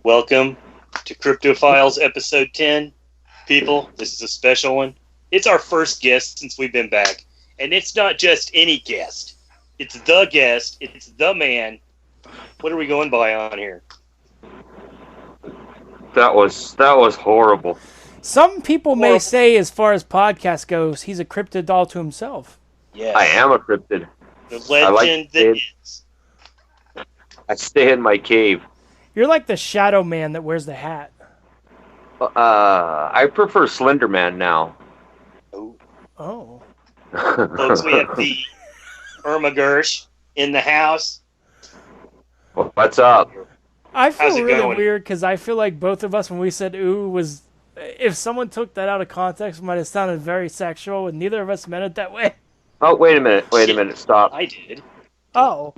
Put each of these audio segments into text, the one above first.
Welcome to Cryptophiles episode 10. People, this is a special one. It's our first guest since we've been back. And it's not just any guest. It's the guest. It's the man. What are we going by on here? That was horrible. Some people may say, as far as podcast goes, he's a cryptid doll to himself. Yeah, I am a cryptid. The legend that is. I stay in my cave. You're like the Shadow Man that wears the hat. I prefer Slender Man now. Oh. Folks, we have the Irma Gersh in the house. Well, what's up? I feel How's it really going? weird because I feel like both of us, when we said ooh, was... If someone took that out of context, it might have sounded very sexual, and neither of us meant it that way. Oh, wait a minute, stop. I did. Oh.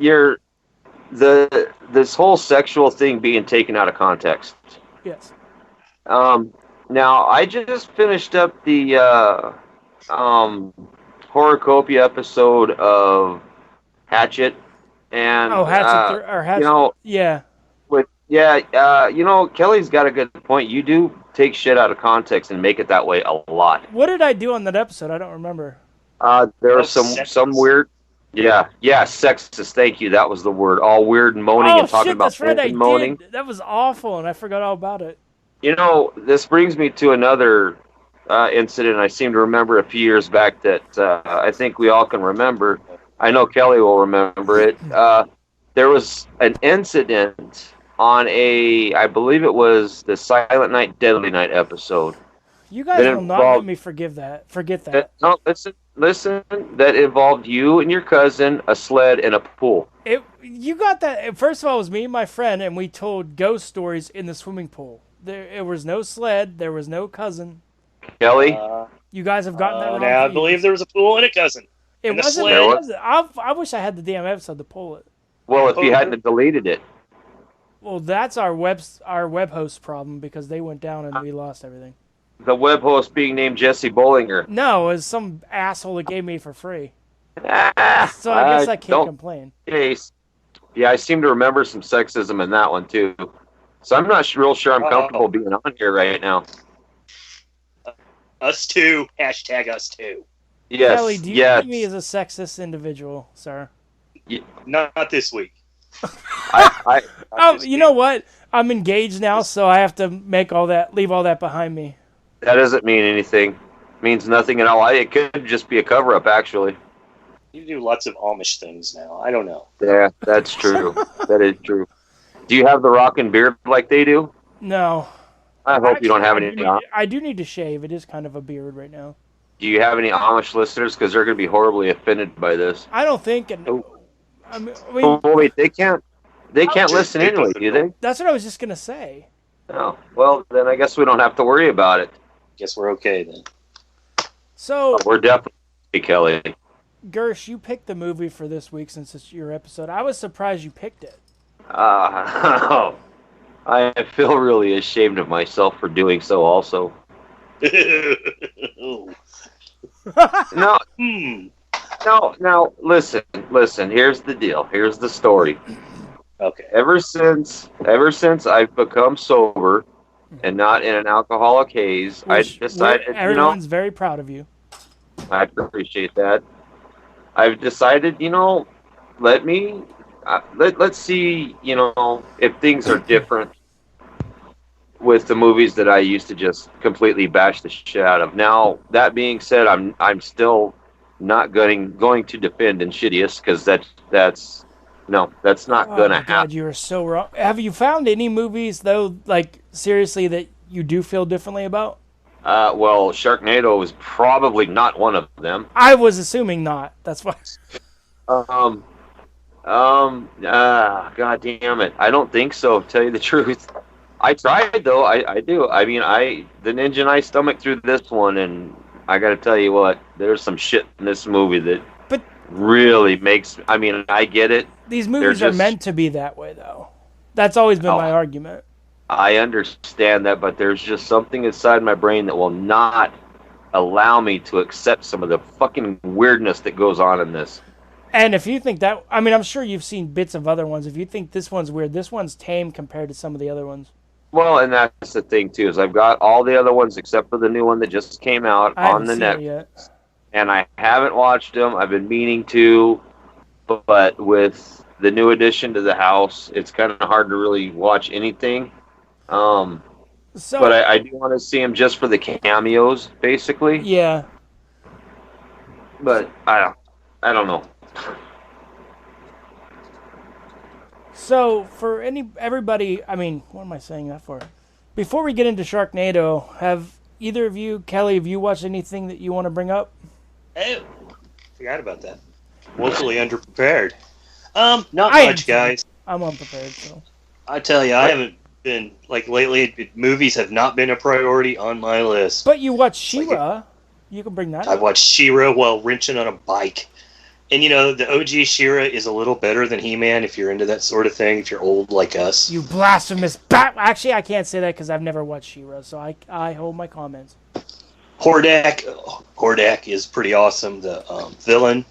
This whole sexual thing being taken out of context. Yes. Now, I just finished up the Horocopia episode of Hatchet, and Hatchet, or Hatchet, you know, yeah. Kelly's got a good point. You do take shit out of context and make it that way a lot. What did I do on that episode? I don't remember. There are some weird, sexist. Thank you. That was the word. All weird and moaning and talking about that's right. I moaning. did. That was awful, and I forgot all about it. You know, this brings me to another incident I seem to remember a few years back that I think we all can remember. I know Kelly will remember it. There was an incident on I believe it was the Silent Night, Deadly Night episode. You guys will not let me forget that. No, listen. That involved you and your cousin, a sled, and a pool. You got that. First of all, it was me and my friend, and we told ghost stories in the swimming pool. There was no sled. There was no cousin. Kelly? You guys have gotten that wrong. Now I believe there was a pool and a cousin. It and wasn't. a sled. I wish I had the damn episode to pull it. Well, if you hadn't deleted it. Well, that's our web host problem because they went down and we lost everything. The web host being named Jesse Bollinger. No, it was some asshole that gave me for free. So I guess I can't complain. Yeah, I seem to remember some sexism in that one too. So I'm not real sure I'm comfortable being on here right now. Us too. Hashtag us too. Yes. Kelly, do you see me as a sexist individual, sir? Not this week. You know what? I'm engaged now, so I have to leave all that behind me. That doesn't mean anything. It means nothing at all. It could just be a cover-up, actually. You do lots of Amish things now. I don't know. Yeah, that's true. That is true. Do you have the rockin' beard like they do? No. I hope you don't have any. I do need to shave. It is kind of a beard right now. Do you have any Amish listeners? Because they're going to be horribly offended by this. I don't think. Wait, they can't listen anyway, do they? That's what I was just going to say. Oh, well, then I guess we don't have to worry about it. Guess we're okay then. So we're definitely Kelly. Gersh, you picked the movie for this week since it's your episode. I was surprised you picked it. I feel really ashamed of myself for doing so also. No, listen, here's the deal. Here's the story. Okay. Ever since I've become sober and not in an alcoholic haze, I decided, everyone's very proud of you. I appreciate that. I've decided, let's see, if things are different with the movies that I used to just completely bash the shit out of. Now, that being said, I'm still not going to defend Insidious because that's not going to happen. God, you are so wrong. Have you found any movies though, like seriously, that you do feel differently about? Well, Sharknado is probably not one of them. I was assuming not. That's why. God damn it. I don't think so, to tell you the truth. I tried, though. I do. I mean, the ninja and I stomached through this one, and I gotta tell you what, there's some shit in this movie that really makes... I mean, I get it. These movies are meant to be that way, though. That's always been my argument. I understand that, but there's just something inside my brain that will not allow me to accept some of the fucking weirdness that goes on in this. And if you think that, I mean, I'm sure you've seen bits of other ones. If you think this one's weird, this one's tame compared to some of the other ones. Well, and that's the thing too, is I've got all the other ones except for the new one that just came out I on haven't the seen net, it yet. and I haven't watched them. I've been meaning to, but with the new addition to the house, it's kind of hard to really watch anything. But So I do want to see him just for the cameos, basically. yeah. But I don't know. So for everybody, I mean, what am I saying that for? Before we get into Sharknado, have either of you, Kelly, have you watched anything that you want to bring up? Oh, forgot about that. Woefully underprepared. Not much, guys. I'm unprepared, so. I tell you, I haven't been, like, lately, movies have not been a priority on my list. But you watched She-Ra. You can bring that I up. watched She-Ra while wrenching on a bike. And, you know, the OG She-Ra is a little better than He-Man if you're into that sort of thing, if you're old like us. You blasphemous bat! Actually, I can't say that because I've never watched She-Ra, so I hold my comments. Hordak is pretty awesome, the villain.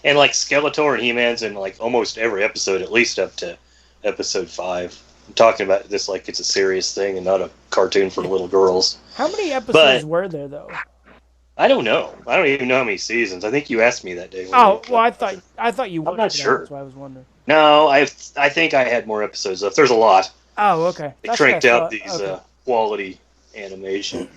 And, like, Skeletor and He-Man's in, like, almost every episode, at least up to episode 5. I'm talking about this like it's a serious thing and not a cartoon for little girls. How many episodes were there, though? I don't know. I don't even know how many seasons. I think you asked me that day. Oh, well, I thought you watched I'm not sure. That's why I was wondering. No, I think I had more episodes left. There's a lot. Oh, okay. They cranked out these quality animation.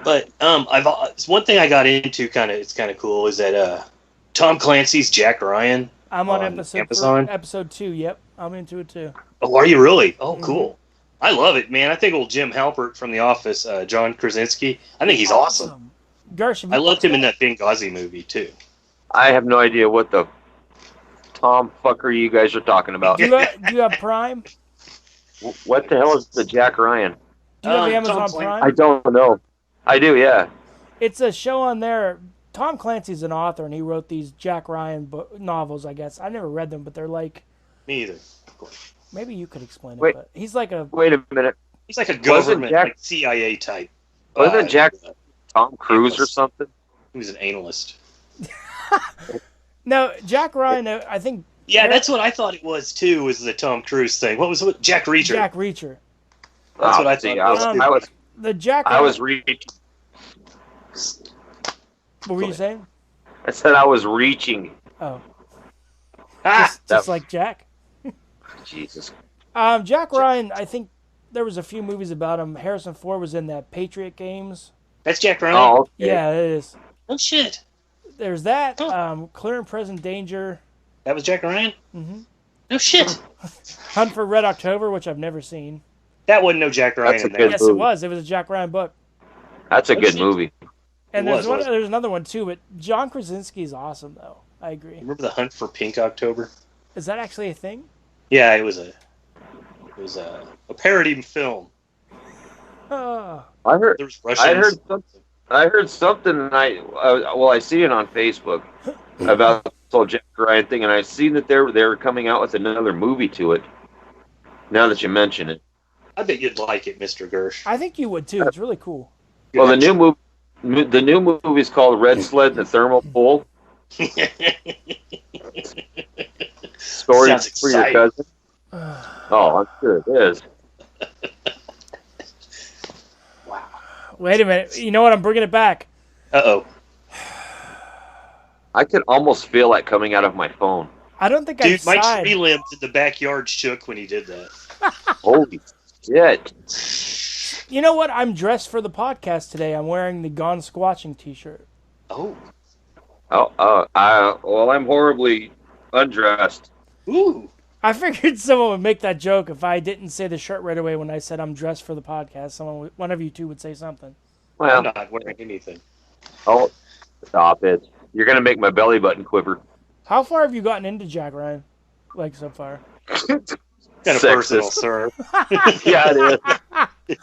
But one thing I got into it's kind of cool is that Tom Clancy's Jack Ryan. I'm on episode 2. Yep, I'm into it too. Oh, are you really? Oh, cool. I love it, man. I think old Jim Halpert from The Office, John Krasinski, I think he's awesome. Gersh, I loved him in that Benghazi movie, too. I have no idea what the Tom fucker you guys are talking about. Do you have Prime? What the hell is the Jack Ryan? Do you have Amazon Prime? I don't know. I do, yeah. It's a show on there. Tom Clancy's an author, and he wrote these Jack Ryan novels, I guess. I never read them, but they're like... Me either. Maybe you could explain it. Wait, but he's like a... Wait a minute. He's like a government, like CIA type. Wasn't Jack Tom Cruise analyst. Or something? He was an analyst. No, Jack Ryan, I think... Yeah, that's what I thought it was, too, was the Tom Cruise thing. What was it? Jack Reacher. Jack Reacher. That's what I thought. I was reaching. What were you saying? I said I was reaching. Oh. Ah! Just like Jack? Jesus. Jack Ryan, I think there was a few movies about him. Harrison Ford was in that Patriot Games. That's Jack Ryan? Oh, okay. Yeah, it is. Oh, shit. There's that. Clear and Present Danger. That was Jack Ryan? Mm-hmm. No shit. Hunt for Red October, which I've never seen. That wasn't no Jack Ryan in there. Yes, it was. It was a Jack Ryan book. That's a good movie. And there's another one, too, but John Krasinski's awesome, though. I agree. Remember the Hunt for Pink October? Is that actually a thing? Yeah, it was a parody film. Oh. I heard something, and I see it on Facebook about this whole Jack Ryan thing, and I seen that they were coming out with another movie to it. Now that you mention it, I bet you'd like it, Mr. Gersh. I think you would too. It's really cool. Well, the new movie is called Red Sled and the Thermal Pole. Stories for your cousin. Oh, I'm sure it is. Wow. Wait a minute. You know what? I'm bringing it back. Uh-oh. I could almost feel that coming out of my phone. I don't think Dude, my tree limbs in the backyard shook when he did that. Holy shit. You know what? I'm dressed for the podcast today. I'm wearing the Gone Squatching t-shirt. Oh. Well, I'm horribly undressed. Ooh. I figured someone would make that joke if I didn't say the shirt right away when I said I'm dressed for the podcast. One of you two would say something. Well, I'm not wearing anything. Oh, stop it. You're going to make my belly button quiver. How far have you gotten into Jack Ryan? Like, so far? Kind of personal, sir. Yeah, it is.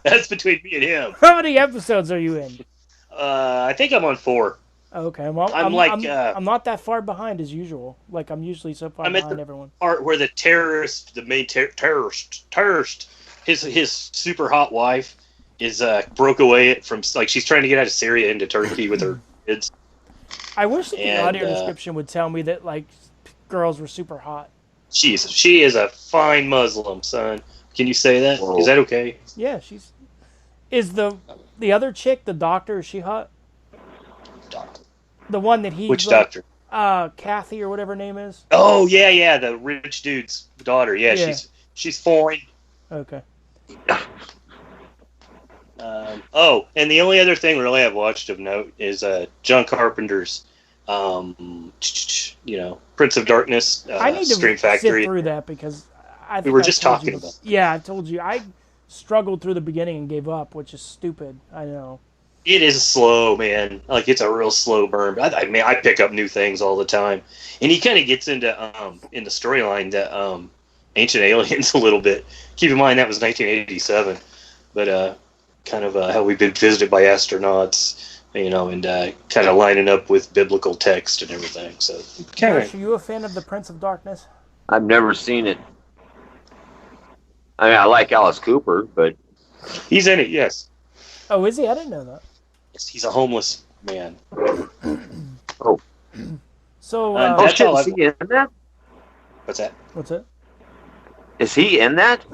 That's between me and him. How many episodes are you in? I think I'm on 4. Okay, well, I'm not that far behind as usual. Like, I'm usually so far behind everyone. Part where the main terrorist, his super hot wife is broke away from, like, she's trying to get out of Syria into Turkey with her kids. I wish that the audio description would tell me that, like, girls were super hot. She is a fine Muslim, son. Can you say that? Whoa. Is that okay? Yeah, she's. Is the other chick, the doctor, is she hot? Doctor. The one that he. Which doctor? Kathy or whatever her name is. Oh yeah, the rich dude's daughter. Yeah, Yeah. she's foreign. Okay. And the only other thing really I've watched of note is John Carpenter's, Prince of Darkness, I need to Stream sit Factory. through that because We were just talking about. Yeah, I told you I struggled through the beginning and gave up, which is stupid. I know. It is slow, man. Like, it's a real slow burn. I pick up new things all the time, and he kind of gets into in the storyline that Ancient Aliens a little bit. Keep in mind that was 1987, but kind of how we've been visited by astronauts, and kind of lining up with biblical text and everything. So, Josh, are you a fan of the Prince of Darkness? I've never seen it. I mean, I like Alice Cooper, but he's in it. Yes. Oh, is he? I didn't know that. Yes, he's a homeless man. oh, So, that's shit, all is he in that? What's that? what's it? Is he in that?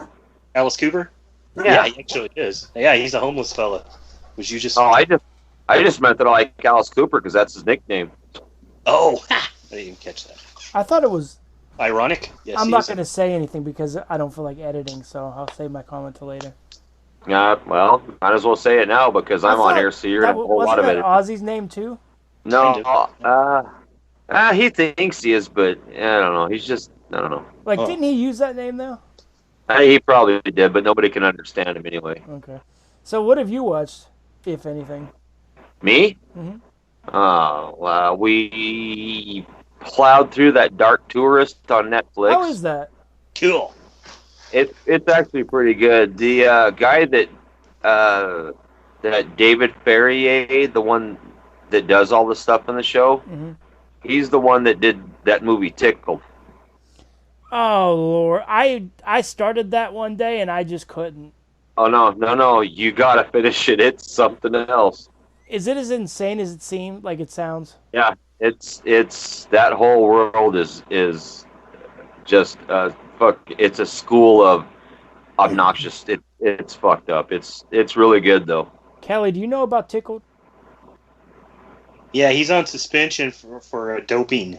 Alice Cooper? Yeah, he actually is. Yeah, he's a homeless fella. Was you just? Oh, I just meant that I like Alice Cooper because that's his nickname. Oh, I didn't even catch that. I thought it was. Ironic? Yes. I'm not going to say anything because I don't feel like editing, so I'll save my comment till later. Well, might as well say it now because I'm on here, so you're going to have a whole lot of it. Wasn't that Ozzy's name too? No, he thinks he is, but I don't know. He's just, I don't know. Like, didn't he use that name though? He probably did, but nobody can understand him anyway. Okay. So what have you watched, if anything? Me? Mm-hmm. We plowed through that Dark Tourist on Netflix. How is that? Cool. It's actually pretty good. The guy that David Ferrier, the one that does all the stuff in the show, he's the one that did that movie Tickled. Oh Lord, I started that one day and I just couldn't. Oh no! You gotta finish it. It's something else. Is it as insane as it seems? Like it sounds? Yeah, it's that whole world is just fuck. It's a school of obnoxious. It's fucked up. It's really good though. Kelly, do you know about Tickled? Yeah, he's on suspension for doping.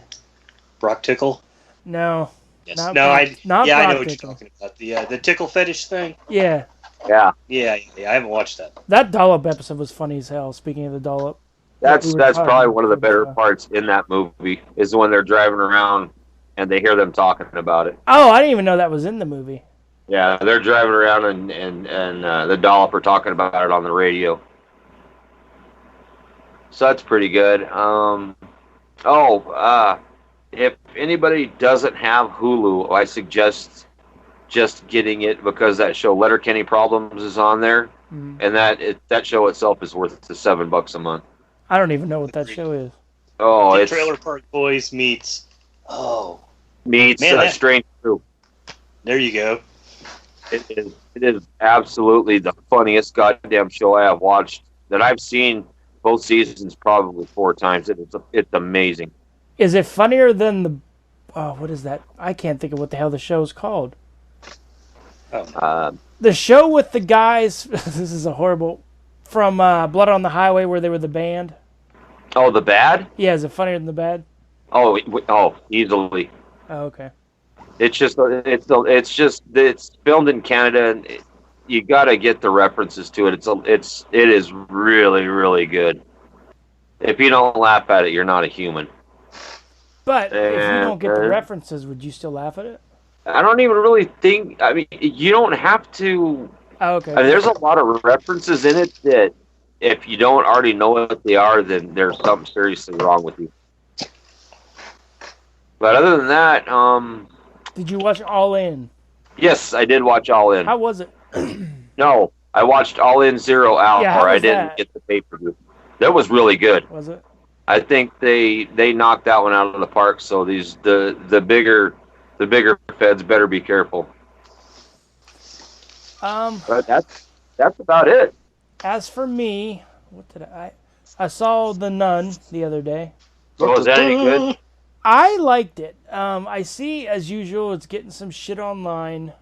Brock Tickle. No. Yes. Not I know Brock what Tickle. you're talking about. The tickle fetish thing. Yeah. Yeah. Yeah. I haven't watched that. That dollop episode was funny as hell. Speaking of the dollop. That's probably one of the better parts in that movie is when they're driving around and they hear them talking about it. Oh, I didn't even know that was in the movie. Yeah, they're driving around and the dollop are talking about it on the radio. So that's pretty good. If anybody doesn't have Hulu, I suggest just getting it because that show Letterkenny Problems is on there, and that show itself is worth the $7 a month. I don't even know what that show is. Oh, it's Trailer Park Boys meets Strange Brew. There you go. It is absolutely the funniest goddamn show I have watched that I've seen both seasons probably 4 times. It's amazing. Is it funnier than the? Oh, what is that? I can't think of what the hell the show's called. The show with the guys. This is a horrible. From Blood on the Highway, where they were the band. Oh, The Bad? Yeah, is it funnier than The Bad? Oh, easily. Oh, okay. It's filmed in Canada, and you got to get the references to it. It is really, really good. If you don't laugh at it, you're not a human. But if you don't get the references, would you still laugh at it? I don't even really think. I mean, you don't have to. Oh, okay. I mean, there's a lot of references in it that if you don't already know what they are, then there's something seriously wrong with you. But other than that, did you watch All In? Yes, I did watch All In. How was it? No, I watched All In Zero Out, Yeah, how or I was didn't that? get the pay-per-view. That was really good. Was it? I think they knocked that one out of the park. So the bigger feds better be careful. But that's about it. As for me, what did I saw The Nun the other day. So is that any good? I liked it. I see, as usual, it's getting some shit online.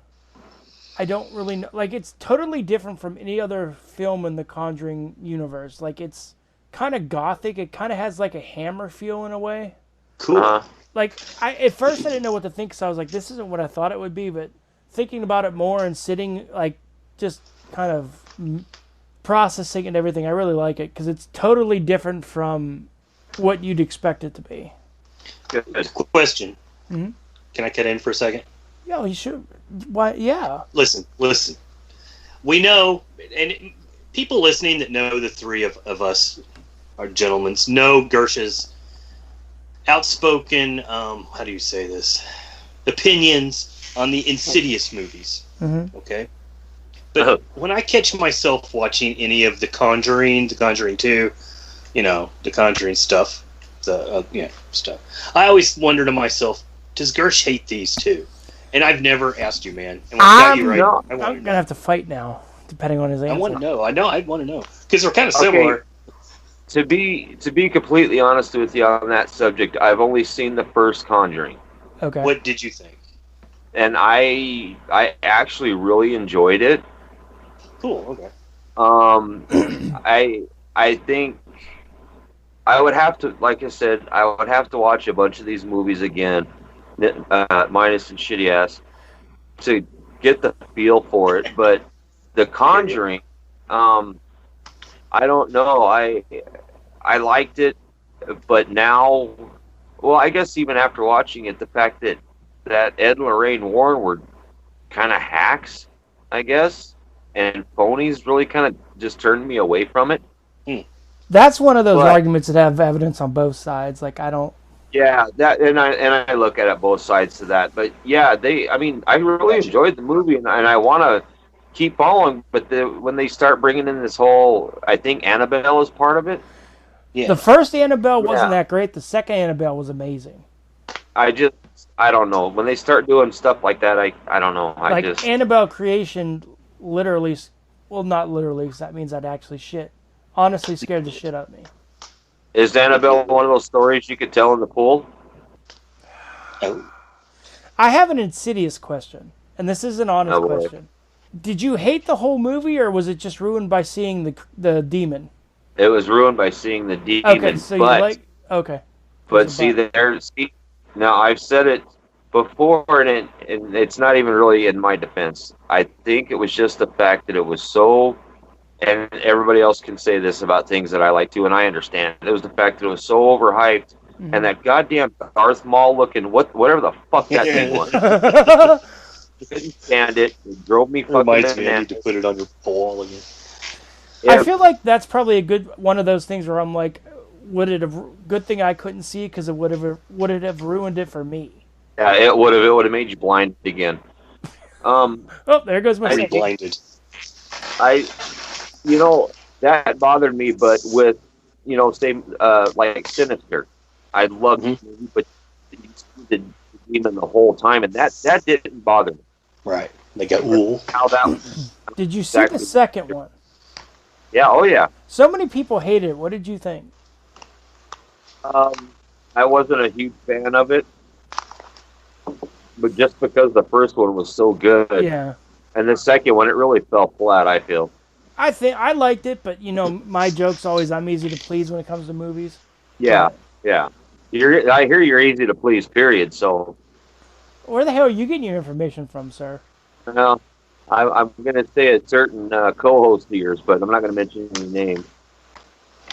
I don't really know. Like, it's totally different from any other film in the Conjuring universe. Like, it's kind of gothic. It kind of has like a Hammer feel in a way. Cool. Like, at first I didn't know what to think, so I was like, this isn't what I thought it would be. But thinking about it more and sitting, like, just kind of processing and everything, I really like it because it's totally different from what you'd expect it to be. Good. Question. Mm-hmm. Can I cut in for a second? Yeah, you should. Why? Yeah. Listen. We know, and people listening that know the three of us, our gentlemen, know Gersh's outspoken, how do you say this, opinions on the Insidious movies. Mm-hmm. Okay? But when I catch myself watching any of The Conjuring 2, the Conjuring stuff, stuff, I always wonder to myself, does Gersh hate these too? And I've never asked you, man. And when I got you right, I'm going to have to fight now, depending on his answer. I want to know. I want to know. Because they're kind of similar. To be completely honest with you on that subject, I've only seen the first Conjuring. Okay. What did you think? And I actually really enjoyed it. Cool. Okay. I think I would have to, like I said, I would have to watch a bunch of these movies again, minus and shitty ass, to get the feel for it. But The Conjuring, I don't know. I liked it, but now, well, I guess even after watching it, the fact that Ed and Lorraine Warren were kind of hacks, I guess, and phonies really kind of just turned me away from it. That's one of those arguments that have evidence on both sides. Like, I don't. Yeah, that and I look at it both sides to that. But yeah, I really enjoyed the movie, and I want to keep following. But when they start bringing in this whole, I think Annabelle is part of it. Yeah. The first Annabelle wasn't that great. The second Annabelle was amazing. I don't know. When they start doing stuff like that, I don't know. Annabelle creation literally, well, not literally, because that means I'd actually shit. Honestly scared the shit out of me. Is Annabelle one of those stories you could tell in the pool? Oh. I have an Insidious question, and this is an honest question. Did you hate the whole movie, or was it just ruined by seeing the demon? It was ruined by seeing the demon. Okay, so you like... Okay. But now I've said it before, and it's not even really in my defense. I think it was just the fact that it was so... And everybody else can say this about things that I like too, and I understand. It was the fact that it was so overhyped, and that goddamn Darth Maul looking whatever the fuck that thing was. I couldn't stand it. It drove me fucking reminds me, I need to put it on your ball again. Yeah. I feel like that's probably a good one of those things where I'm like, would it have good thing I couldn't see because would it have ruined it for me? Yeah, it would have made you blind again. Oh, there goes my second. Blinded. That bothered me, but with, like Sinister, I loved the movie, but the demon the whole time, and that didn't bother me. Right. They got wool. How that was. Did you see the second one? Yeah, oh yeah. So many people hated it. What did you think? I wasn't a huge fan of it, but just because the first one was so good. Yeah. And the second one, it really fell flat, I feel. I think I liked it, but my joke's always I'm easy to please when it comes to movies. Yeah, yeah. I hear you're easy to please, period, so... Where the hell are you getting your information from, sir? Well, I'm going to say a certain co-host of yours, but I'm not going to mention any names.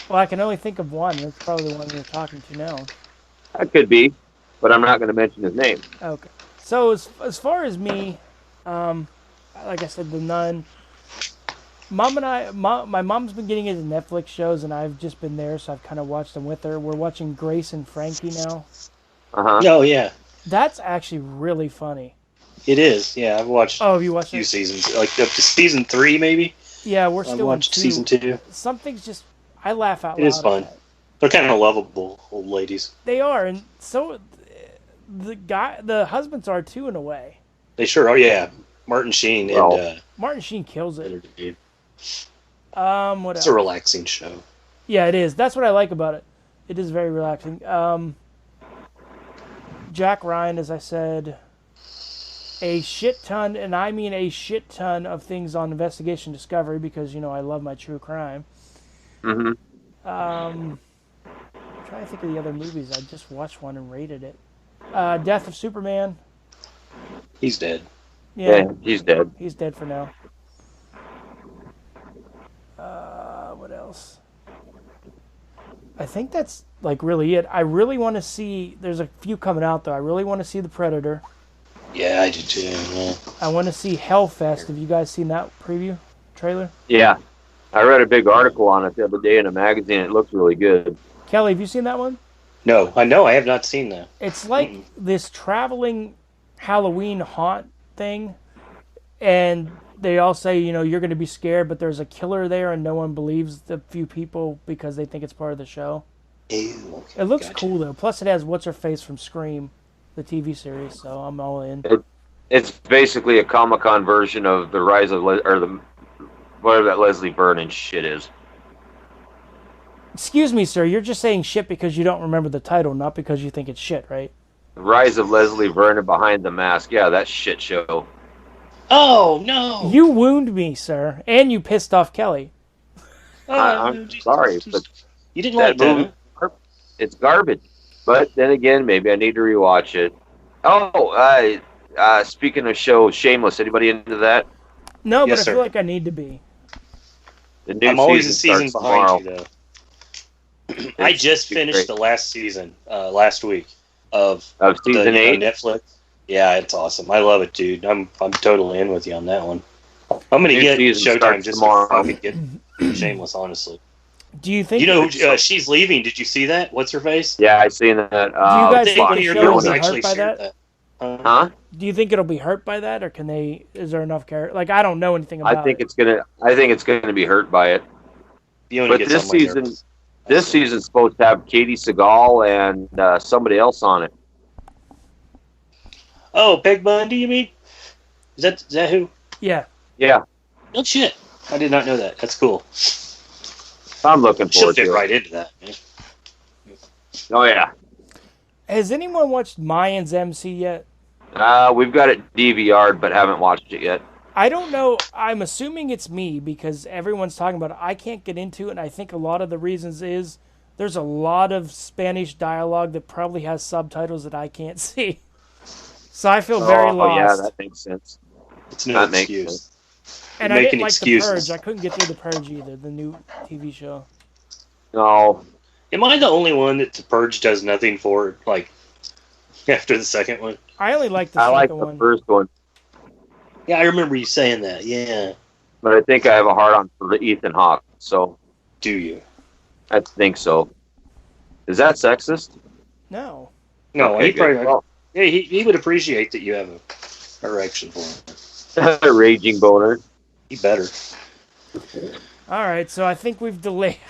Well, I can only think of one. That's probably the one you're talking to now. That could be, but I'm not going to mention his name. Okay. So as far as me, like I said, The Nun... Mom and I, my mom's been getting into Netflix shows, and I've just been there, so I've kind of watched them with her. We're watching Grace and Frankie now. Uh-huh. Oh, yeah. That's actually really funny. It is, yeah. I've watched have you watched a few seasons, like up to season 3, maybe? Yeah, we're still on season 2. Something's just, I laugh out loud. It is fun. They're kind of lovable old ladies. They are, and so the husbands are too, in a way. They sure are, yeah. Martin Sheen and... Martin Sheen kills it. What else? It's a relaxing show. Yeah, it is. That's what I like about it. It is very relaxing. Jack Ryan, as I said. a shit ton, and I mean a shit ton of things on Investigation Discovery because, I love my true crime. Mm-hmm. I'm trying to think of the other movies. I just watched one and rated it. Death of Superman. He's dead. Yeah, he's dead. He's dead for now. What else? I think that's really it. I really want to see. There's a few coming out though. I really want to see The Predator. Yeah, I do too. Yeah. I want to see Hellfest. Have you guys seen that preview trailer? Yeah, I read a big article on it the other day in a magazine. It looks really good. Kelly, have you seen that one? No, I have not seen that. It's like this traveling Halloween haunt thing, and they all say, you're going to be scared, but there's a killer there, and no one believes the few people because they think it's part of the show. Ew, okay, It looks cool, though. Plus, it has What's-Her-Face from Scream, the TV series, so I'm all in. It's basically a Comic-Con version of the Rise of whatever that Leslie Vernon shit is. Excuse me, sir. You're just saying shit because you don't remember the title, not because you think it's shit, right? The Rise of Leslie Vernon Behind the Mask. Yeah, that shit show. Oh, no! You wound me, sir, and you pissed off Kelly. I'm sorry, but you didn't like that movie. Huh? It's garbage. But then again, maybe I need to rewatch it. Oh, speaking of shows, Shameless. Anybody into that? No, Yes, but I feel like I need to be. The new I'm always a season starts behind tomorrow. you, though. I just finished the last season last week of season 8 on Netflix. Yeah, it's awesome. I love it, dude. I'm totally in with you on that one. I'm gonna get Showtime just tomorrow. So I could get Shameless, honestly. Do you think she's leaving? Did you see that? What's her face? Yeah, I seen that. Do you guys think the show will be actually hurt by that? Huh? Do you think it'll be hurt by that, or is there enough character? I don't know anything about it. I think it's gonna be hurt by it. But this season's supposed to have Katie Seagal and somebody else on it. Oh, Peg Bundy, you mean? Is that who? Yeah. Yeah. Oh shit! I did not know that. That's cool. I'm looking forward to it. She'll fit right into that. Man. Oh yeah. Has anyone watched Mayans MC yet? We've got it DVR'd, but haven't watched it yet. I don't know. I'm assuming it's me because everyone's talking about it. I can't get into it, and I think a lot of the reasons is there's a lot of Spanish dialogue that probably has subtitles that I can't see. So I feel very lost. Oh yeah, that makes sense. It's no excuse. And I didn't like The Purge. I couldn't get through The Purge either, the new TV show. No. Am I the only one that The Purge does nothing for, after the second one? I only like the second one. I like the first one. Yeah, I remember you saying that, yeah. But I think I have a hard-on for Ethan Hawke, so... Do you? I think so. Is that sexist? No. No, okay, he probably... Well, yeah, he would appreciate that you have a erection for him. A raging boner. He better. All right, so I think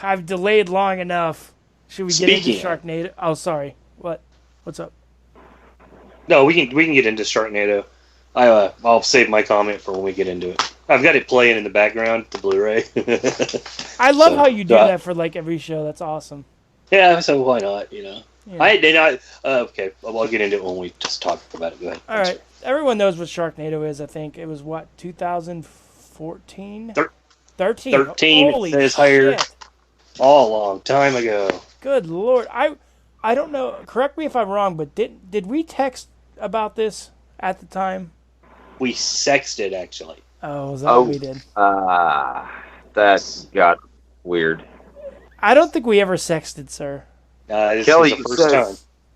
I've delayed long enough. Should we get into Sharknado? Oh, sorry. What's up? No, we can get into Sharknado. I'll save my comment for when we get into it. I've got it playing in the background, the Blu-ray. I love how you do that for every show. That's awesome. Yeah, so why not? Yeah. Okay, I'll get into it when we just talk about it. Go ahead. All right. Everyone knows what Sharknado is, I think. It was, 2014? 13. Holy it was shit. hired a long time ago. Good Lord. I don't know. Correct me if I'm wrong, but did we text about this at the time? We sexted, actually. Oh, is that what we did? That got weird. I don't think we ever sexted, sir. Kelly,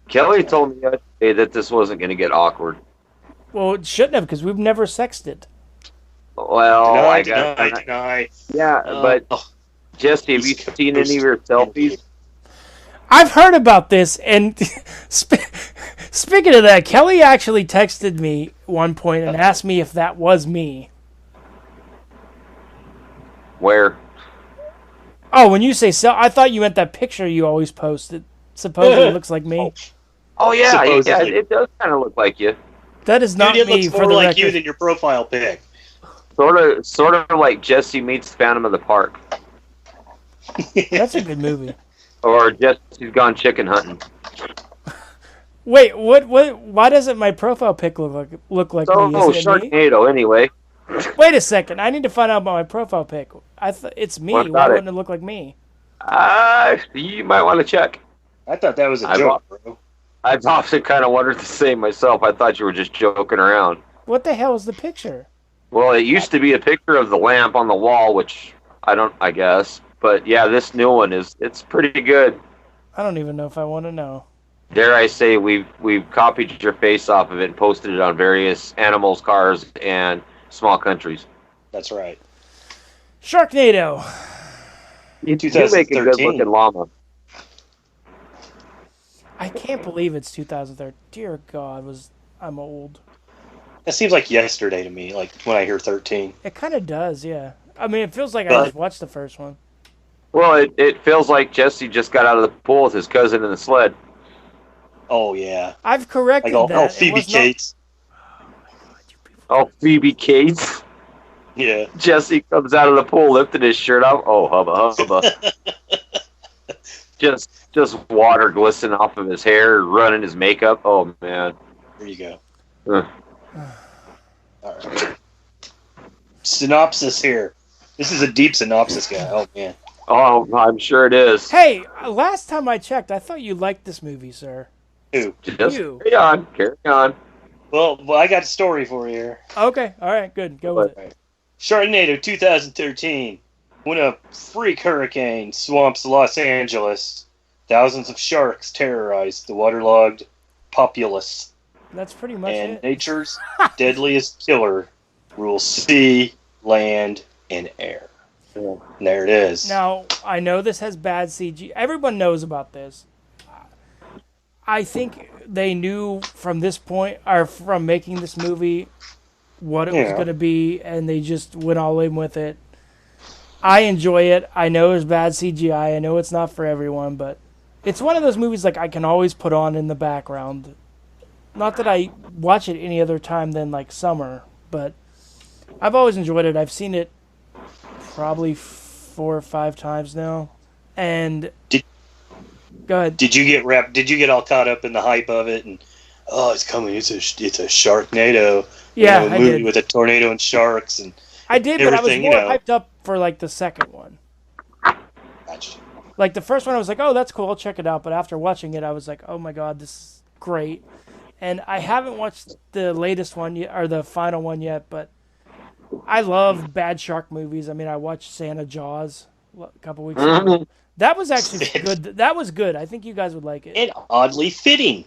Kelly told me yesterday that this wasn't going to get awkward. Well, it shouldn't have, because we've never sexted. Well, deny. Yeah, but Jesse, have you seen any of your selfies? I've heard about this, and speaking of that, Kelly actually texted me one point and asked me if that was me. Where? Oh, when you say I thought you meant that picture you always post. It supposedly looks like me. Oh yeah, it does kind of look like you. That is not me. It looks more like you than your profile pic. Sort of like Jesse meets Phantom of the Park. That's a good movie. Or Jesse's gone chicken hunting. Wait, what? Why doesn't my profile pic look like me? Oh, Is it me? Sharknado, anyway. Wait a second. I need to find out about my profile pic. It's me. What Why about wouldn't it look like me? You might want to check. I thought that was a joke, bro. I've often kind of wondered the same myself. I thought you were just joking around. What the hell is the picture? Well, it used to be a picture of the lamp on the wall, which I guess. But yeah, this new one it's pretty good. I don't even know if I want to know. Dare I say we've copied your face off of it and posted it on various animals, cars, and small countries. That's right. Sharknado. You make a good looking llama. I can't believe it's 2013. Dear God, I'm old. That seems like yesterday to me, like when I hear 13. It kind of does, yeah. I mean, it feels like I just watched the first one. Well, it feels like Jesse just got out of the pool with his cousin in the sled. Oh, yeah. I've corrected that. Oh, Phoebe Cates. Oh, Phoebe Cates. Yeah. Jesse comes out of the pool lifting his shirt off. Oh, hubba. just water glistening off of his hair, running his makeup. Oh, man. There you go. All right. Synopsis here. This is a deep synopsis, guy. Oh, man. Oh, I'm sure it is. Hey, last time I checked, I thought you liked this movie, sir. Who? You. Carry on. Well, I got a story for you here. Okay, all right, good. Go with it. Sharknado 2013. When a freak hurricane swamps Los Angeles, thousands of sharks terrorize the waterlogged populace. That's pretty much and it. Nature's deadliest killer rules sea, land, and air. Yeah. And there it is. Now, I know this has bad CG. Everyone knows about this. I think they knew from this point, or from making this movie, what it was going to be, and they just went all in with it. I enjoy it. I know it's bad CGI. I know it's not for everyone, but it's one of those movies like I can always put on in the background. Not that I watch it any other time than like summer, but I've always enjoyed it. I've seen it probably 4 or 5 times now. And go ahead. Did you get all caught up in the hype of it? And it's coming. It's a Sharknado. Yeah, a movie with a tornado and sharks and I did, but I was more hyped up for like the second one. Gotcha. Like the first one, I was like, "Oh, that's cool. I'll check it out." But after watching it, I was like, "Oh my God, this is great." And I haven't watched the latest one yet, or the final one yet, but I love bad shark movies. I mean, I watched Santa Jaws a couple weeks ago. That was actually good. That was good. I think you guys would like it. And oddly fitting.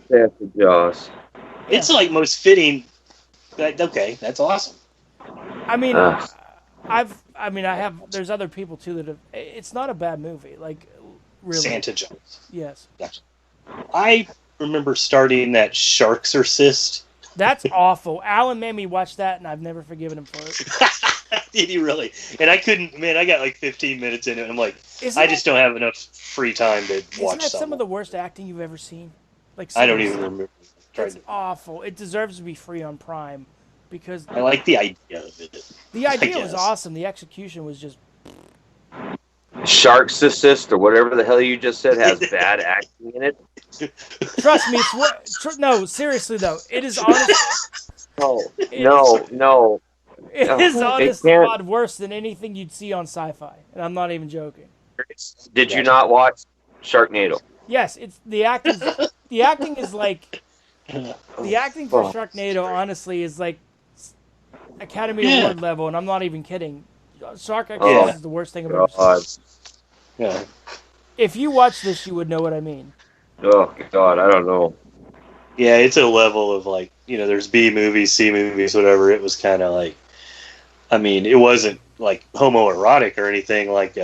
Santa Jaws. Yeah. It's like most fitting. Okay, that's awesome. I mean, there's other people too that have. It's not a bad movie. Like, really. Santa Jaws. Yes. Gotcha. I remember starting that Sharksercist. That's awful. Alan made me watch that, and I've never forgiven him for it. Did he really? And I couldn't. Man, I got like 15 minutes into it. And I'm like, I just don't have enough free time to watch. Isn't that some of the worst acting you've ever seen? Like, I don't even remember. It's awful. It deserves to be free on Prime because I like the idea of it. The idea was awesome. The execution was just. Sharksercist or whatever the hell you just said has bad acting in it. Trust me, no, seriously though, it is honest. No. It is honest to God worse than anything you'd see on Sci-Fi, and I'm not even joking. Did you not watch Sharknado? Yes, it's the acting. The acting is like the acting for Sharknado. Honestly, is like Academy Award level, and I'm not even kidding. Shark Exorcist is the worst thing I've ever seen. Yeah. If you watch this, you would know what I mean. Oh God, I don't know. Yeah, it's a level of like, there's B movies, C movies, whatever. It was kind of like, I mean, it wasn't like homoerotic or anything like,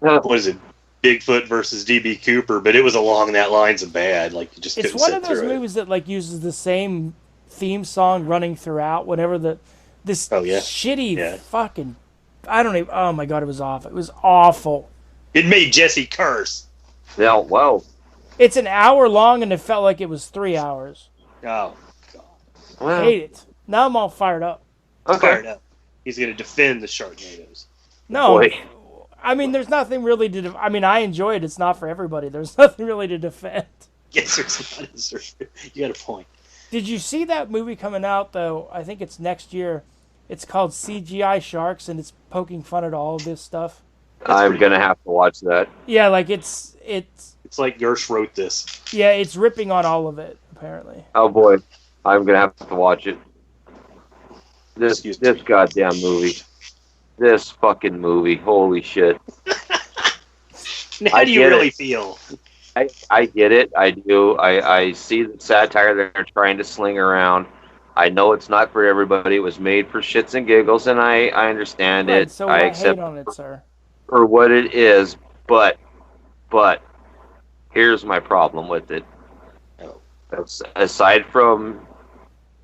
what is it, Bigfoot versus D.B. Cooper, but it was along that lines of bad. Like, you just couldn't sit through it. It's one of those movies that like uses the same theme song running throughout. Whenever this shitty fucking, I don't even. Oh my God, it was awful. It was awful. It made Jesse curse. Yeah, wow. It's an hour long, and it felt like it was 3 hours. Oh, God. I hate it. Now I'm all fired up. Okay. Fired up. He's going to defend the Sharknadoes. No. Boy. I mean, there's nothing really to. I mean, I enjoy it. It's not for everybody. There's nothing really to defend. Yes, there's not. Is there? You got a point. Did you see that movie coming out though? I think it's next year. It's called CGI Sharks, and it's poking fun at all of this stuff. I'm gonna have to watch that. Yeah, like it's It's like Gersh wrote this. yeah, it's ripping on all of it apparently. Oh boy, I'm gonna have to watch it. This goddamn movie. This fucking movie. Holy shit. How do you really feel? I get it. I do. I see the satire they're trying to sling around. I know it's not for everybody. It was made for shits and giggles, and I understand Right, it. so I I accept hate on it, sir. for what it is, but here's my problem with it. Aside from,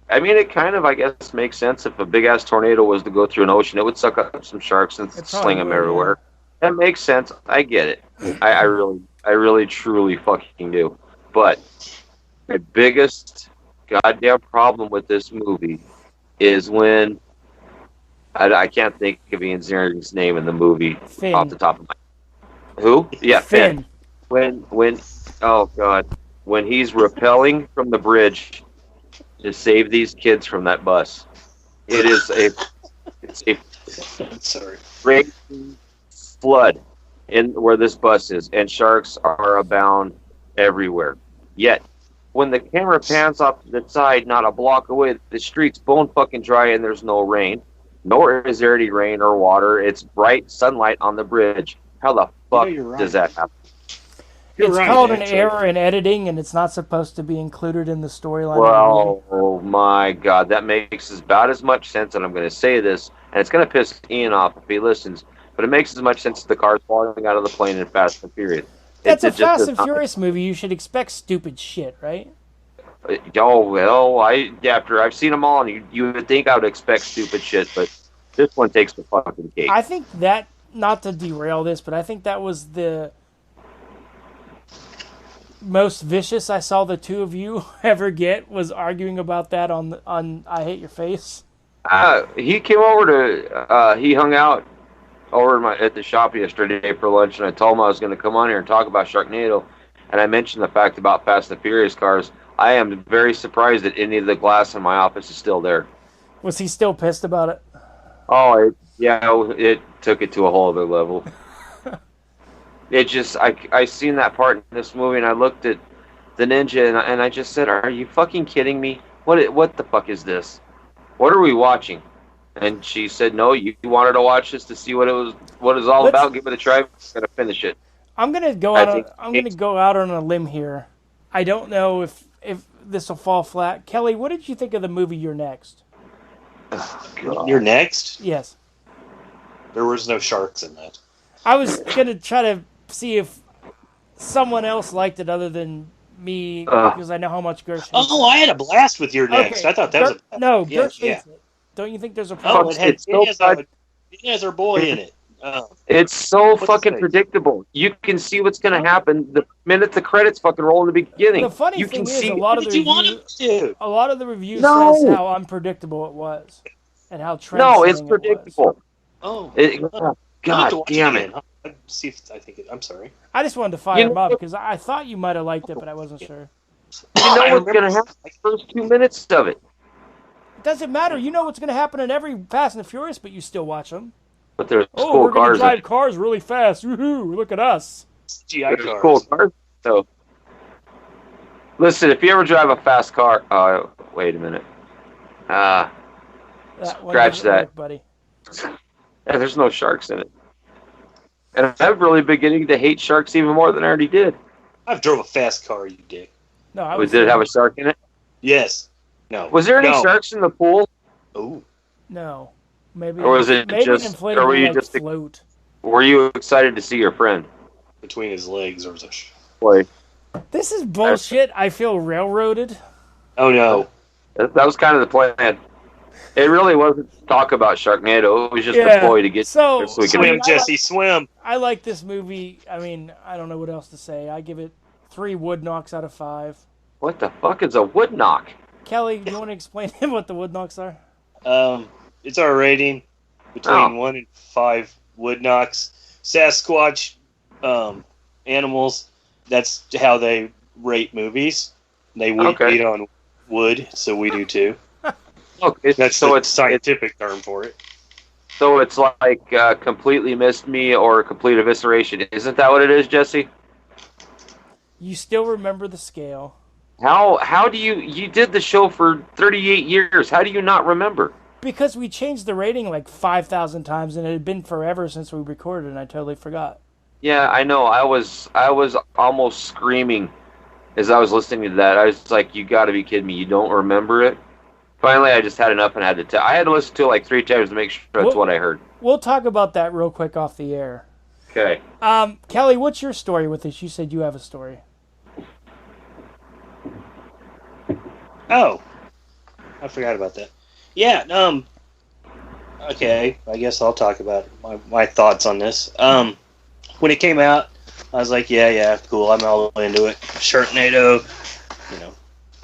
I mean, it kind of, I guess, makes sense. If a big-ass tornado was to go through an ocean, it would suck up some sharks and sling them everywhere. That makes sense. I get it. I really, truly fucking do. But my biggest goddamn problem with this movie is when I can't think of Ian Zierin's name in the movie Finn. off the top of my. Who? Yeah, Finn. When oh god, when he's rappelling from the bridge to save these kids from that bus, it's a Sorry. raging flood in where this bus is, and sharks are abound everywhere. Yet, when the camera pans off to the side, not a block away, the street's bone fucking dry and there's no rain, nor is there any rain or water. It's bright sunlight on the bridge. How the fuck does that happen? It's called an error in editing, and it's not supposed to be included in the storyline. Well, oh my god, that makes about as much sense, and I'm going to say this, and it's going to piss Ian off if he listens, but it makes as much sense as the cars falling out of the plane in Fast and Furious. That's a Fast and Furious movie. You should expect stupid shit, right? Oh, well, after I've seen them all, and you would think I would expect stupid shit, but this one takes the fucking cake. I think that, not to derail this, but I think that was the most vicious I saw the two of you ever get, was arguing about that on I Hate Your Face. He came over to, he hung out over at the shop yesterday for lunch, and I told him I was going to come on here and talk about Sharknado, and I mentioned the fact about Fast and Furious cars. I am very surprised that any of the glass in my office is still there. Was he still pissed about it? Oh, it took it to a whole other level. It just, I seen that part in this movie, and I looked at the ninja, and I just said, "Are you fucking kidding me? What the fuck is this? What are we watching?" And she said, "No, you wanted to watch this to see what it's all about. Give it a try. I'm gonna finish it." I'm gonna go out on a limb here. I don't know if this will fall flat. Kelly, what did you think of the movie You're Next? Oh, You're Next? Yes. There was no sharks in that. I was gonna try to see if someone else liked it other than me, because I know how much Gersh hates it. I had a blast with You're Next. Okay. I thought that was a... No, Gersh hates it. Don't you think there's a problem? It has our boy in it. It's so fucking predictable. You can see what's going to happen the minute the credits fucking roll in the beginning. The funny thing is, a lot of the reviews says how unpredictable it was, and how no, it's predictable. God damn it! See if I think it. I'm sorry. I just wanted to fire him up because I thought you might have liked it, but I wasn't sure. You know what's going to happen in the first 2 minutes of it. It doesn't matter. You know what's going to happen in every Fast and Furious, but you still watch them. But there's we're going to drive cars really fast. Woohoo! Look at us. GI cars. Cool cars. So, listen, if you ever drive a fast car, wait a minute. Scratch that, work, buddy. Yeah, there's no sharks in it, and I'm really beginning to hate sharks even more than I already did. I've drove a fast car, you dick. No, did it have a shark in it? Yes. No. Was there any sharks in the pool? Oh. No. Maybe. Or was it just? Or were you just float? Were you excited to see your friend? Between his legs, there was a boy. This is bullshit. I feel railroaded. Oh no. That was kind of the plan. It really wasn't to talk about Sharknado. It was just a ploy to get so we swim, Jesse, swim. I like this movie. I mean, I don't know what else to say. I give it 3 wood knocks out of 5. What the fuck is a wood knock? Kelly, do you want to explain him what the wood knocks are? It's our rating between 1 and 5 wood knocks. Sasquatch animals. That's how they rate movies. They eat on wood, so we do too. Okay, That's the scientific term for it. So it's like completely missed me or complete evisceration. Isn't that what it is, Jesse? You still remember the scale. How do you did the show for 38 years? How do you not remember? Because we changed the rating like 5,000 times, and it had been forever since we recorded, and I totally forgot. Yeah, I know. I was almost screaming as I was listening to that. I was like, "You got to be kidding me! You don't remember it?" Finally, I just had enough and had to tell. I had to listen to it like 3 times to make sure that's what I heard. We'll talk about that real quick off the air. Okay. Kelly, what's your story with this? You said you have a story. Oh, I forgot about that. Yeah. Okay. I guess I'll talk about my thoughts on this. When it came out, I was like, yeah, cool. I'm all into it. Sharknado,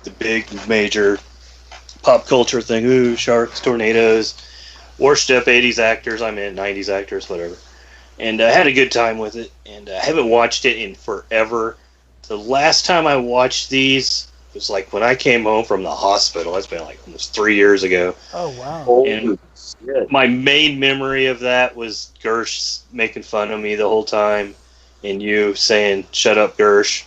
the big major pop culture thing. Ooh, sharks, tornadoes, washed up 80s actors. I'm in 90s actors, whatever. And I had a good time with it. And I haven't watched it in forever. The last time I watched these was like when I came home from the hospital. That's been like almost 3 years ago. Oh, wow. And my main memory of that was Gersh making fun of me the whole time, and you saying, "Shut up, Gersh."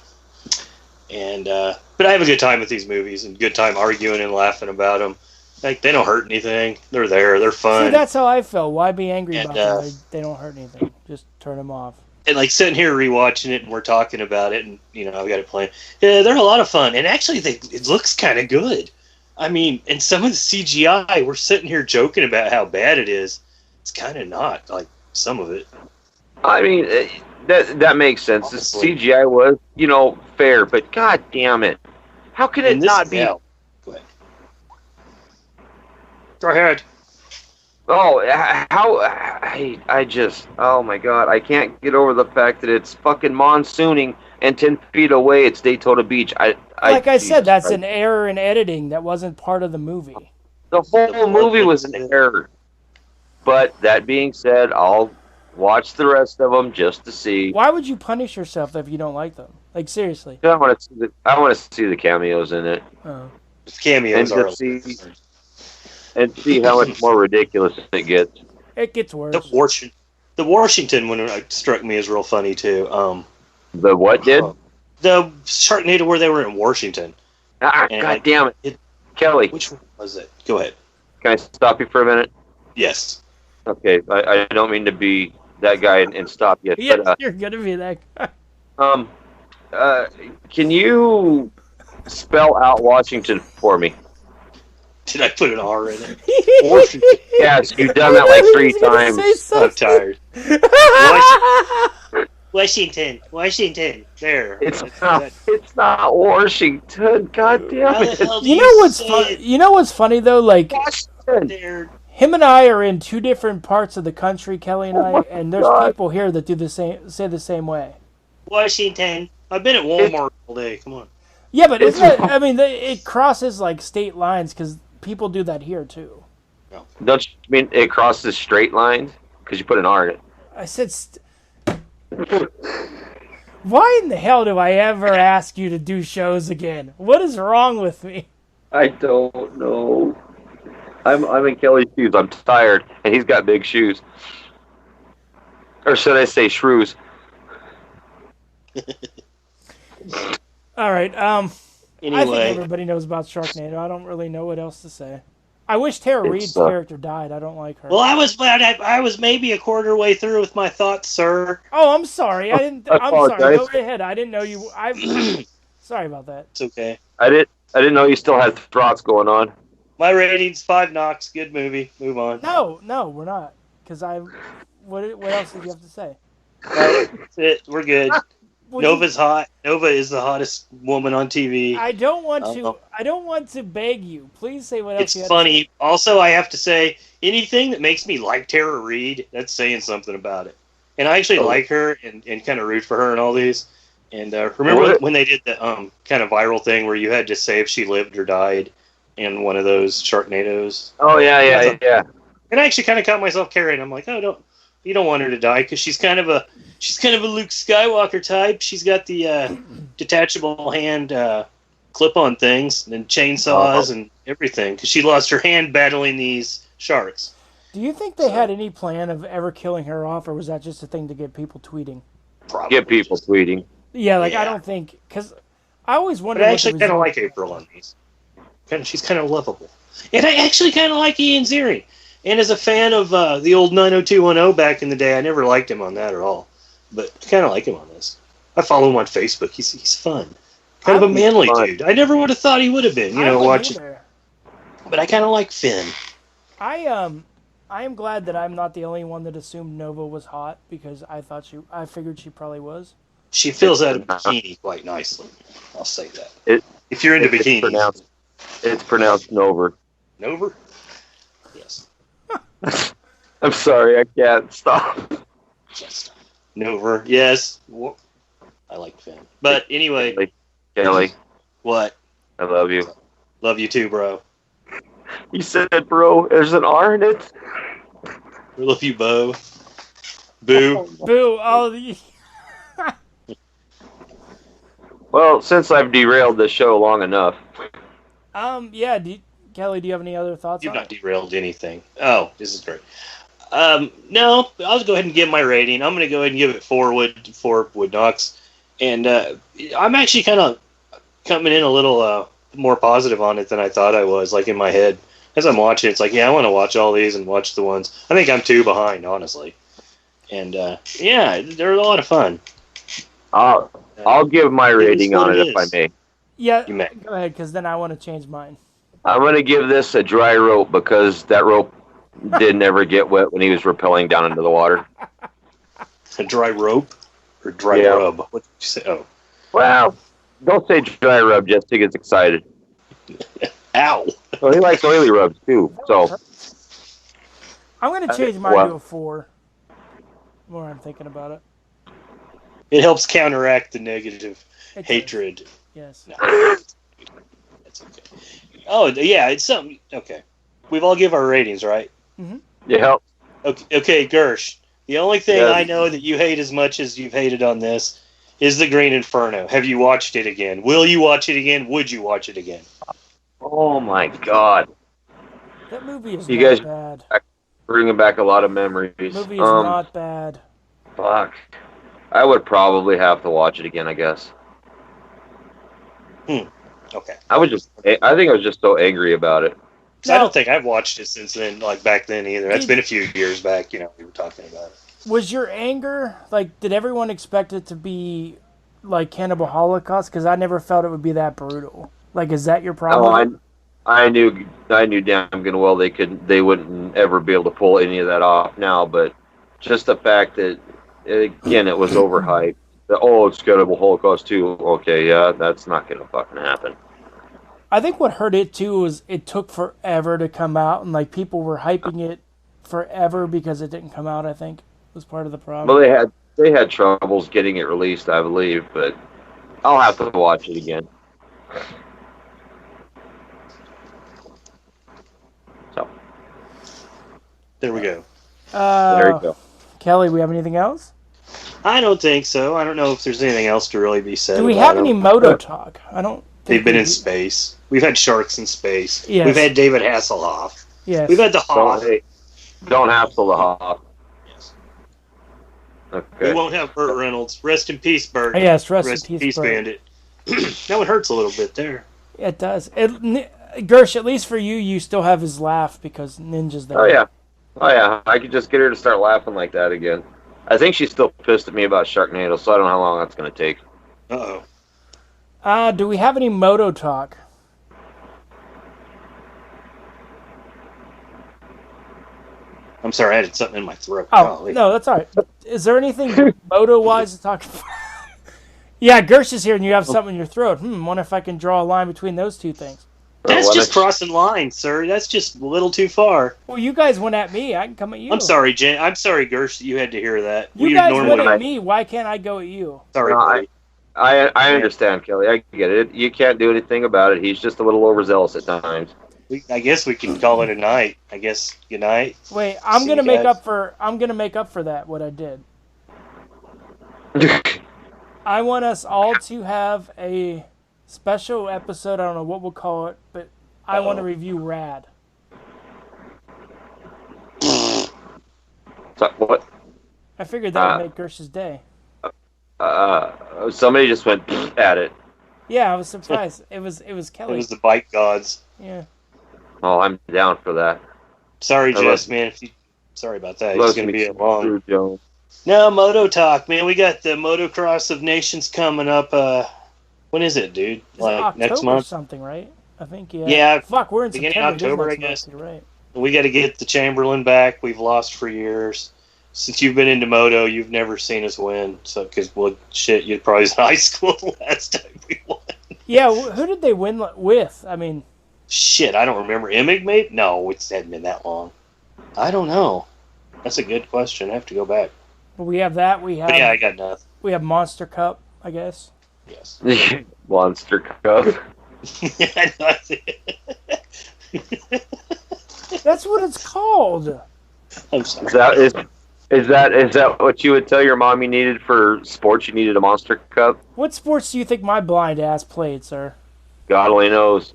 And but I have a good time with these movies, and good time arguing and laughing about them. Like, they don't hurt anything. They're there. They're fun. See, that's how I felt. Why be angry about them? They don't hurt anything. Just turn them off. And like sitting here rewatching it, and we're talking about it, and I've got it playing. Yeah, they're a lot of fun, and actually, it looks kind of good. I mean, and some of the CGI, we're sitting here joking about how bad it is. It's kind of not, like, some of it. I mean, that makes sense. Honestly. The CGI was, fair, but god damn it. How can it not be? Go ahead. Go ahead. Oh, I just, oh my god, I can't get over the fact that it's fucking monsooning and 10 feet away it's Daytona Beach. Like I said, that's an error in editing that wasn't part of the movie. The whole movie was an error. But that being said, I'll watch the rest of them just to see. Why would you punish yourself if you don't like them? Like, seriously. I want to see the cameos in it. Oh. Cameos and are see how much more ridiculous it gets. It gets worse. The Washington one struck me as real funny too. The what did? The Sharknado where they were in Washington. God damn it. Kelly. Which one was it? Go ahead. Can I stop you for a minute? Yes. Okay, I don't mean to be that guy and stop you. Yes, but, you're going to be that guy. Can you spell out Washington for me? Did I put an R in it? Washington. Yes, you've done that like 3 times. I'm tired. Washington. There. It's not Washington. God damn it. You know what's funny though? Like, Washington. Him and I are in 2 different parts of the country, Kelly and I, and there's people here that do say the same way. Washington. I've been at Walmart all day. Come on. Yeah, but it crosses like state lines because people do that here too. No. Don't you mean it crosses straight lines? Because you put an R in it. I said, why in the hell do I ever ask you to do shows again? What is wrong with me? I don't know. I'm in Kelly's shoes. I'm tired, and he's got big shoes. Or should I say shrews? All right. Anyway. I think everybody knows about Sharknado. I don't really know what else to say. I wish Tara Reid's character died. I don't like her. Well, I was maybe a quarter way through with my thoughts, sir. Oh, I'm sorry. I'm sorry. Go ahead. I didn't know you. Sorry about that. It's okay. I didn't know you still had thoughts going on. My rating's 5 knocks. Good movie. Move on. No, we're not. Because what else did you have to say? That's it. We're good. Nova's hot. Nova is the hottest woman on TV. I don't want to beg you. Please say what else you have funny. to say. Also, I have to say, anything that makes me like Tara Reid, that's saying something about it. And I actually like her and kind of root for her in all these. And remember when they did the kind of viral thing where you had to say if she lived or died in one of those Sharknadoes? Oh, yeah. And I actually kind of caught myself carrying. I'm like, oh, don't. You don't want her to die because she's kind of a Luke Skywalker type. She's got the detachable hand clip-on things and chainsaws and everything because she lost her hand battling these sharks. Do you think they had any plan of ever killing her off, or was that just a thing to get people tweeting? Probably get people tweeting. Yeah, I don't think... Because I always wondered... But I actually kind of like April on these. She's kind of lovable. And I actually kind of like Ian Ziering. And as a fan of the old 90210 back in the day, I never liked him on that at all. But I kind of like him on this. I follow him on Facebook. He's fun. Kind of a manly dude. I never would have thought he would have been, watching. But I kind of like Finn. I am glad that I'm not the only one that assumed Nova was hot because I figured she probably was. She fills out a bikini quite nicely. I'll say that. If you're into bikinis. It's pronounced Nova. Nova? Yes. I'm sorry, I can't stop. Just Nova. Yes. I like Finn. But anyway. Kelly. What? I love you. Love you too, bro. You said, bro, there's an R in it. I love you, Bo. Boo. Boo. Oh, Well, since I've derailed the show long enough. Yeah. Kelly, do you have any other thoughts? You've not derailed anything. Oh, this is great. No, I'll go ahead and give my rating. I'm going to go ahead and give it 4 wood knocks. And I'm actually kind of coming in a little more positive on it than I thought I was, like in my head. As I'm watching, it's like, yeah, I want to watch all these and watch the ones. I think I'm 2 behind, honestly. And, yeah, they're a lot of fun. I'll give my rating on it if I may. Yeah, you may. Go ahead, because then I want to change mine. I'm going to give this a dry rope because that rope did never get wet when he was rappelling down into the water. A dry rope? Or dry rub? What did you say? Oh. Well, don't say dry rub, Jesse gets excited. Ow. Well, he likes oily rubs, too. So I'm going to change mine to a 4. The more I'm thinking about it. It helps counteract the negative hatred. Yes. No. That's okay. Oh, yeah, it's something. Okay. We've all give our ratings, right? Mm-hmm. Yeah. Okay, Gersh. The only thing I know that you hate as much as you've hated on this is the Green Inferno. Have you watched it again? Will you watch it again? Would you watch it again? Oh, my God. That movie is you not guys bad. Bringing back a lot of memories. The movie is not bad. Fuck. I would probably have to watch it again, I guess. Okay. I think I was just so angry about it. I don't think I've watched it since then, like back then either. That's been a few years back, we were talking about it. Was your anger, did everyone expect it to be like Cannibal Holocaust? Because I never felt it would be that brutal. Is that your problem? No, I knew damn good well they wouldn't ever be able to pull any of that off now, but just the fact that, again, it was overhyped. It's Cannibal Holocaust 2. Okay, yeah, that's not going to fucking happen. I think what hurt it, too, was it took forever to come out, and, people were hyping it forever because it didn't come out, I think, was part of the problem. Well, they had troubles getting it released, I believe, but I'll have to watch it again. So. There we go. There you go. Kelly, we have anything else? I don't think so. I don't know if there's anything else to really be said. Do we have any Moto talk? I don't. They've been in space. We've had sharks in space. Yes. We've had David Hasselhoff. Yes. We've had the Hoff. Don't hassle the Hoff. Yes. Okay. We won't have Burt Reynolds. Rest in peace, Burt. Yes, rest in peace, Burt. Bandit. That one hurts a little bit there. It does. Gersh, at least for you, you still have his laugh because Ninja's there. Oh yeah. I could just get her to start laughing like that again. I think she's still pissed at me about Sharknado, so I don't know how long that's going to take. Uh-oh. Do we have any Moto talk? I'm sorry, I had something in my throat. Oh, no, that's all right. Is there anything Moto-wise to talk about? Yeah, Gersh is here and you have something in your throat. Wonder if I can draw a line between those two things. That's just crossing lines, sir. That's just a little too far. Well, you guys went at me. I can come at you. I'm sorry, Jen. I'm sorry, Gersh, that you had to hear that. You guys went at me. Why can't I go at you? Sorry, no, I understand, Kelly. I get it. You can't do anything about it. He's just a little overzealous at times. I guess we can call it a night. I guess good night. Wait, I'm See gonna you make guys. up for that. What I did. I want us all to have a special episode. I don't know what we'll call it, but I want to review Rad. So, what? I figured that would make Gersh's day. Somebody just went at it. Yeah, I was surprised. It was Kelly. It was the bike gods. Yeah. Oh, I'm down for that. Sorry, I Jess, love- man. Sorry about that. Love It's going to me be a some long. Drew Jones. No, Moto Talk, man. We got the Motocross of Nations coming up. When is it, dude? It's Like October next month? something, right? I think, yeah. Yeah, Fuck, we're in beginning September. of October, It is I next guess. month, you're right. We got to get the Chamberlain back. We've lost for years. Since you've been into Moto, you've never seen us win. So, because, well, shit, you probably was in high school the last time we won. Yeah, who did they win with? I mean, Shit, I don't remember. Emig, maybe? No, it hadn't been that long. I don't know. That's a good question. I have to go back. but we have that. But yeah, I got nothing. We have Monster Cup, I guess. Yes. Monster Cup. I know. That's what it's called. I'm sorry. Is that what you would tell your mom you needed for sports? You needed a Monster Cup? What sports do you think my blind ass played, sir? God only knows.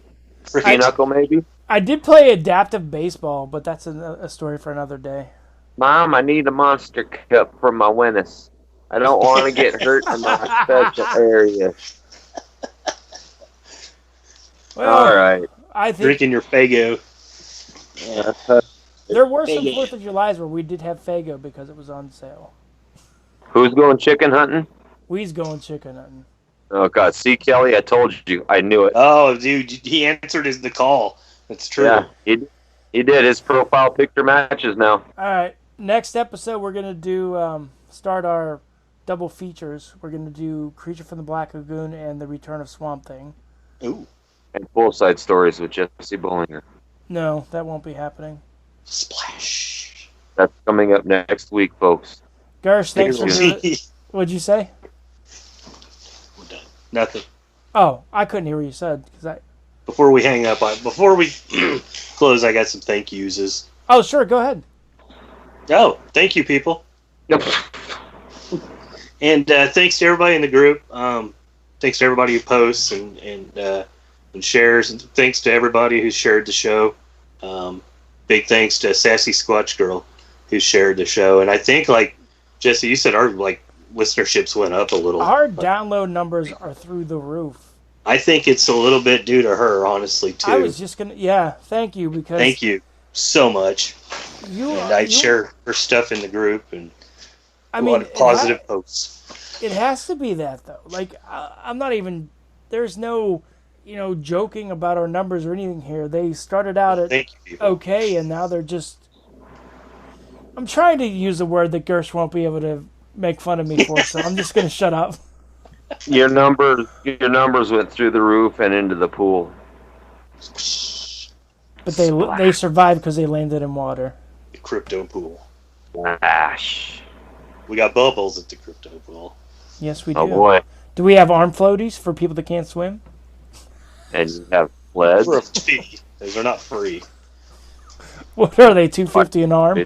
Knuckle, maybe? I did play adaptive baseball, but that's a story for another day. Mom, I need a Monster Cup for my Wennis. I don't want to get hurt in my special area. Well, All right. I think Drinking your Fago. there were some 4th of Julys where we did have Fago because it was on sale. Who's going chicken hunting? We's going chicken hunting. Oh, God. See, Kelly, I told you. I knew it. Oh, dude, he answered the call. That's true. Yeah, he did. His profile picture matches now. All right, next episode we're gonna do start our double features. We're gonna do Creature from the Black Lagoon and The Return of Swamp Thing. Ooh. And full side stories with Jesse Bollinger. No, that won't be happening. Splash. That's coming up next week, folks. Gersh, thanks for We're doing it. What'd you say? done. Nothing. Oh, I couldn't hear what you said because Before we hang up, before we close, I got some thank yous. Oh, sure, go ahead. Oh, thank you, people. And thanks to everybody in the group. Thanks to everybody who posts and shares. And thanks to everybody who shared the show. Big thanks to Sassy Squatch Girl who shared the show. And I think, like Jesse, you said, our listenerships went up a little. Our download numbers are through the roof. I think it's a little bit due to her, honestly, too. I was just gonna, thank you because Thank you so much. You, And I share her stuff in the group and I a mean, lot of positive posts. It has to be that though. Like I'm not even. There's no, joking about our numbers or anything here. They started out at Thank you, people. okay, and now they're just. I'm trying to use a word that Gersh won't be able to make fun of me for, so I'm just gonna shut up. Your numbers went through the roof and into the pool. But they survived because they landed in water. The crypto pool. Ash. We got bubbles at the crypto pool. Yes, we do. Oh boy. Do we have arm floaties for people that can't swim? And you have sleds. For a fee. Those are not free. What are they? $250 an arm?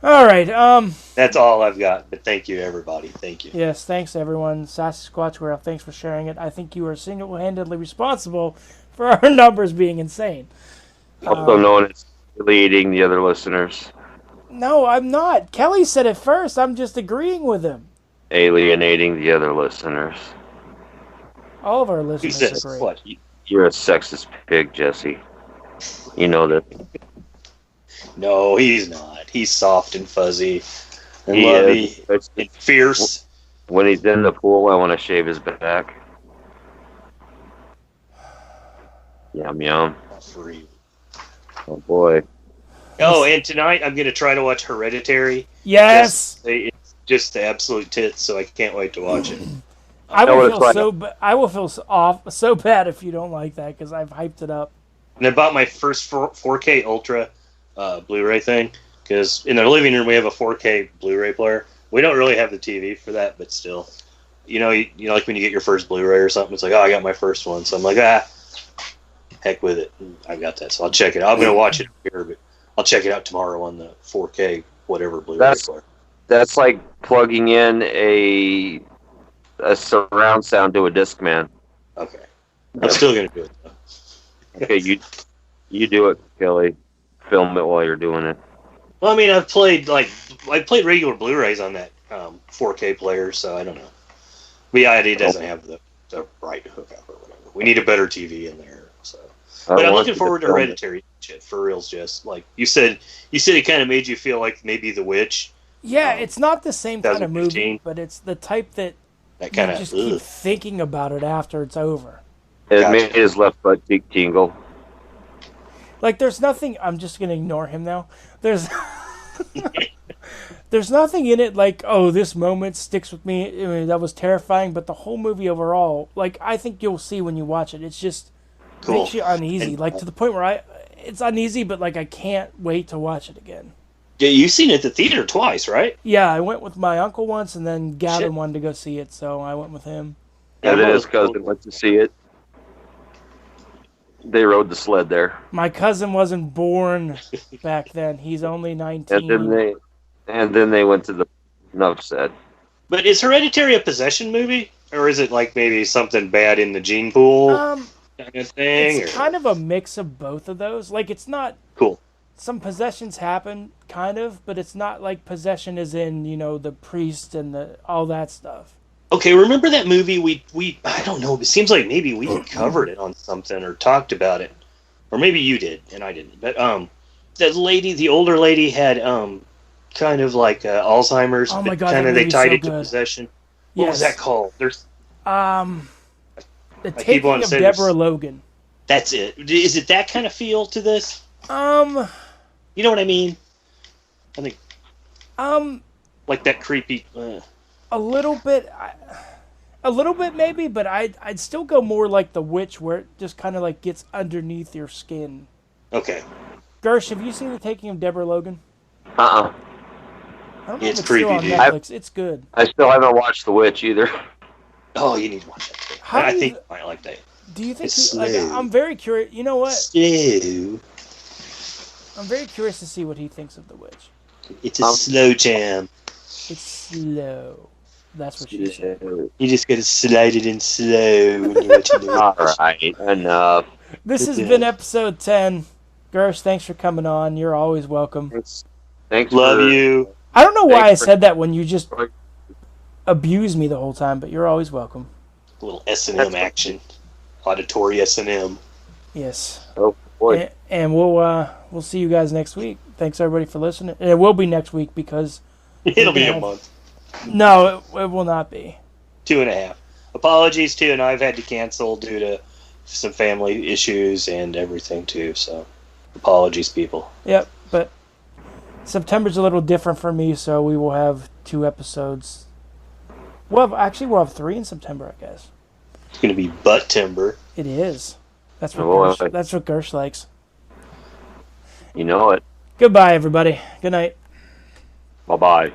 All right. That's all I've got. But thank you, everybody. Thank you. Yes, thanks everyone. Sassy Squatchware, thanks for sharing it. I think you are single-handedly responsible for our numbers being insane. Also known as leading the other listeners. No, I'm not. Kelly said it first. I'm just agreeing with him. Alienating the other listeners. All of our Who listeners says agree. what? You're a sexist pig, Jesse. You know that. No, he's not. He's soft and fuzzy and He lovey is. and fierce. When he's in the pool, I want to shave his back. Yum, yum. Free. Oh, boy. Oh, and tonight I'm going to try to watch Hereditary. Yes. It's just the absolute tits, so I can't wait to watch it. I know will what it's feel like. I will feel so bad if you don't like that because I've hyped it up. And I bought my first 4K Ultra Blu-ray thing because in the living room we have a 4K Blu-ray player. We don't really have the TV for that, but still. like when you get your first Blu-ray or something, it's like, oh, I got my first one, so I'm like, heck with it, I got that, so I'll check it. I'm gonna watch it here, but I'll check it out tomorrow on the 4K whatever Blu-ray player. That's like plugging in a surround sound to a Discman. Okay, I'm still gonna do it though. Okay, you do it, Kelly. Film it while you're doing it. Well, I mean, I played regular Blu-rays on that 4K player, so I don't know. But yeah, it doesn't have the right hookup or whatever. We need a better TV in there. So, but I'm looking forward to Hereditary shit for reals. Just like you said it kind of made you feel like maybe The Witch. Yeah, it's not the same kind of 2015. movie, but it's the type that kind you of just keep thinking about it after it's over. It made his left butt cheek tingle. Like, there's nothing. I'm just gonna ignore him now. There's nothing in it like, oh, this moment sticks with me. I mean, that was terrifying, but the whole movie overall, like, I think you'll see when you watch it. It's just makes you uneasy, like to the point where it's uneasy, but like I can't wait to watch it again. Yeah, you've seen it at the theater twice, right? Yeah, I went with my uncle once, and then Gavin wanted to go see it, so I went with him. And then his cousin went to see it. They rode the sled there. My cousin wasn't born back then. He's only 19. And then they went to the enough said. But is Hereditary a possession movie, or is it like maybe something bad in the gene pool kind of thing? It's kind of a mix of both of those. Like, it's not cool. Some possessions happen, kind of, but it's not like possession is in, the priest and all that stuff. Okay, remember that movie we I don't know, it seems like maybe we covered it on something or talked about it. Or maybe you did and I didn't. But the older lady had kind of like Alzheimer's, oh my God, kind of they tied it to good. Possession. What was that called? There's The Taking of Deborah Logan. That's it. Is it that kind of feel to this? You know what I mean? I think like that creepy a little bit maybe, but I'd still go more like The Witch, where it just kind of like gets underneath your skin. Okay. Gersh, have you seen The Taking of Deborah Logan? Uh-uh. I don't know it's if creepy, still on dude. Netflix. It's good. I still haven't watched The Witch either. Oh, you need to watch that. I think you might like that. Do you think I'm very curious. You know what? Slow. I'm very curious to see what he thinks of The Witch. It's a slow jam. It's slow. That's what she said. You just gotta slide it in slow when you're watching the Witch. Alright, enough. This has been episode 10. Gersh, thanks for coming on. You're always welcome. Thanks. Love you. I don't know why I said that when you just abused me the whole time, but you're always welcome. A little S&M action. Auditory S&M. Yes. Oh, boy. And we'll see you guys next week. Thanks, everybody, for listening. And it will be next week because... It'll be a month. No, it will not be. 2.5. Apologies, too, and I've had to cancel due to some family issues and everything, too, so apologies, people. Yep, but September's a little different for me, so we will have 2 episodes. We'll have 3 in September, I guess. It's going to be butt timber. It is. That's what Gersh likes. You know it. Goodbye, everybody. Good night. Bye-bye.